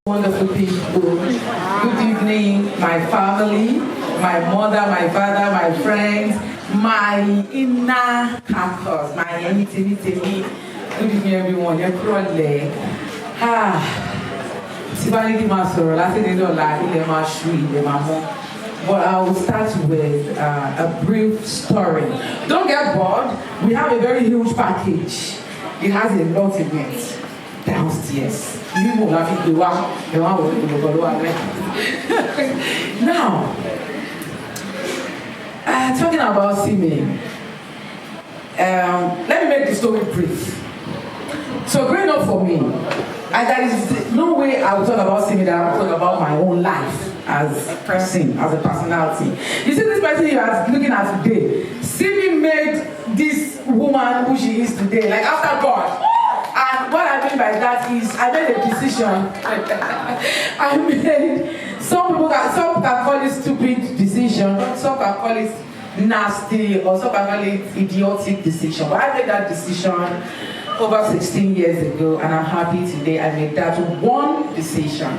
Wonderful people. Good evening, my family, my mother, my father, my friends, my inner campus, my anything. Good evening, everyone. But I will start with a brief story. Don't get bored. We have a very huge package. It has a lot in it. Downstairs. Now, talking about Simi, let me make the story brief. So growing up for me, there is no way I will talk about Simi that I will talk about my own life as a person, as a personality. You see this person you are looking at today, Simi made this woman who she is today, like after God. And what I mean by that is I made a decision. Some can call it stupid decision, some can call it nasty, or some can call it idiotic decision. But I made that decision over 16 years ago, and I'm happy today I made that one decision.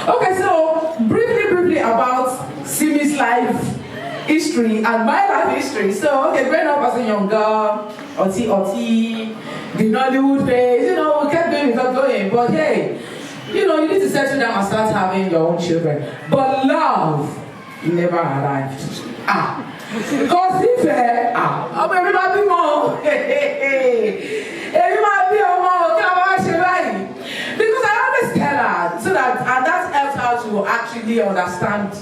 Okay, so briefly about Simi's life history and my life history. So, okay, growing up as a young girl, OT, the Nollywood phase, we kept going without going. But hey, you need to settle down and start having your own children. But love never arrived. Because if I'm everybody more. Everybody more. Because I always tell her so that, and that helps her to actually understand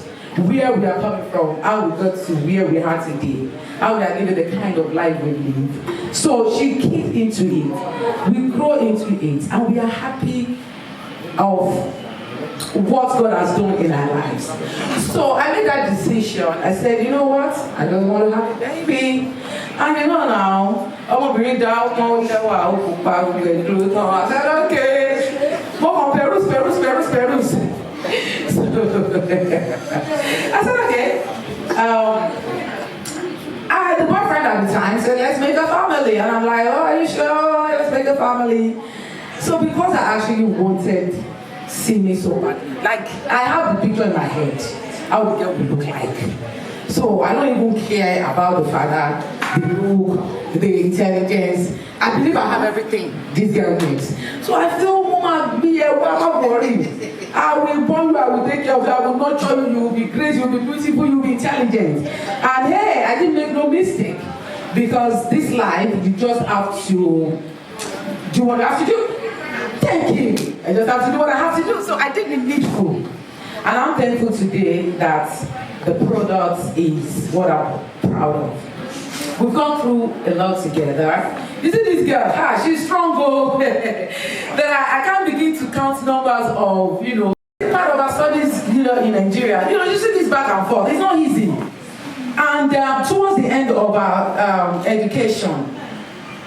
where we are coming from, how we got to where we are today, how we are living the kind of life we live. So she kicked into it, we grow into it, and we are happy of what God has done in our lives. So I made that decision. I said, you know what? I don't want to have a baby. And now, I'm going to bring down more. I said, okay. More Perus. I said, okay. I had a boyfriend at the time said, let's make a family. And I'm like, oh, are you sure? Let's make a family. So because I actually wanted Simi so badly, like I have the picture in my head, how the girl would look like. So I don't even care about the father, the look, the intelligence. I believe I have everything this girl needs. So I feel, Mama, I'm not worried. I will born you, I will take care of you, I will nurture you, you will be great, you will be beautiful, you will be intelligent. And hey, I didn't make no mistake. Because this life, you just have to do what I have to do. Thank you. I just have to do what I have to do. So I did the needful. And I'm thankful today that the product is what I'm proud of. We've gone through a lot together. You see this girl, she's strong, that I can't begin to count numbers of, part of our studies, in Nigeria. You see this back and forth. It's not easy. And towards the end of our education,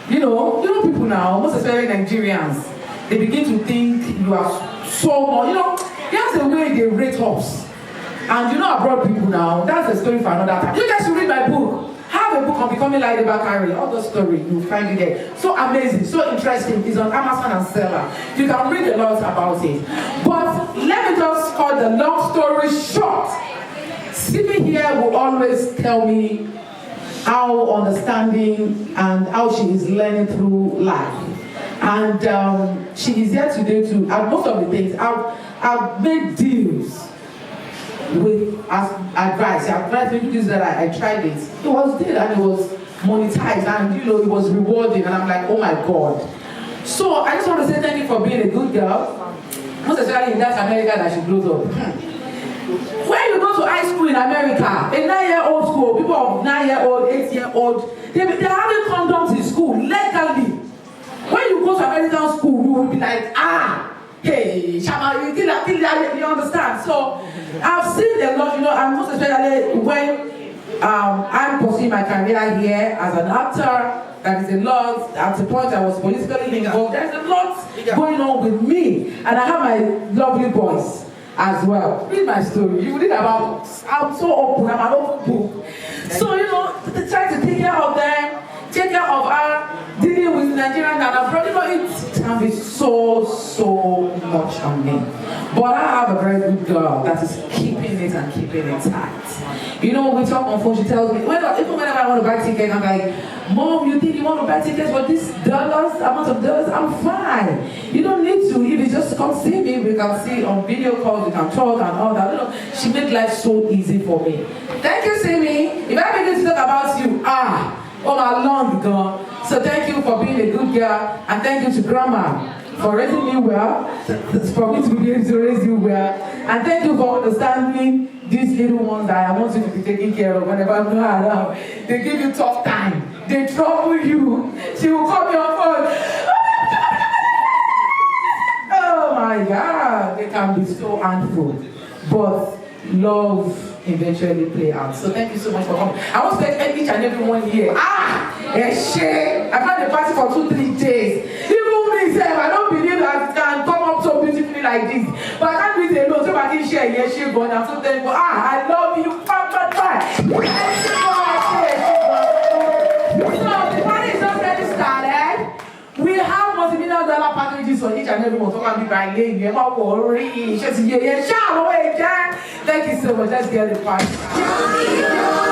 people now, most especially Nigerians, they begin to think you are so much, here's the way they rate us. And abroad people now, that's a story for another time. You guys should read my book. Have a book on becoming Laide Bakare. All the story, you'll find it there. So amazing, so interesting. It's on Amazon and Seller. You can read a lot about it. But let me just cut the long story short. Simi here will always tell me how understanding and how she is learning through life. And she is here today to, and most of the things, I've made deals with advice. Advice me things that I tried it. It was deal and it was monetized and it was rewarding and I'm like, oh my God. So I just want to say thank you for being a good girl. Most especially in that America that she grows up. When you go to high school in America, a 9-year-old school, people of 9-year-old, 8-year-old, they're having condoms in school legally. When you go to American school, you will be like, hey, Shama, you understand? So I've seen a lot, and most especially when I'm pursuing my career here as an actor, there is a lot. At the point I was politically involved, there's a lot going on with me, and I have my lovely boys as well. Read my story. You read about. I'm so open. I'm an open book. So try to take care of them, take care of her, dealing with Nigerians and abroad. It can be so so much on me. But I have a very good girl that is keeping it and keeping it tight. You know, we talk on phone, she tells me, even whenever I want to buy tickets, I'm like, Mom, you think you want to buy tickets for this amount of dollars? I'm fine. You don't need to. If you just come see me, we can see on video calls, we can talk and all that. You know, she made life so easy for me. Thank you, Simi. If I begin to talk about you, oh my long gone. So thank you for being a good girl, and thank you to Grandma for raising me well, for me to be able to raise you well, and thank you for understanding these little ones that I want you to be taken care of whenever I'm not around. They give you tough time. They trouble you. She will call me on phone. Oh my God, they can be so handful, but love eventually play out. So thank you so much for coming. I want to thank each and every one here. I've had a party for 2-3 days. Even me, I don't believe that it can come up so beautifully like this. But I can't do it alone, so I can share. Yes, she gone. I'm so thankful. I love you. So the party is just getting started. We have multi-million-dollar packages for each and every one. So I'm be by lane. You never worry. Thank you so much. Let's get the party.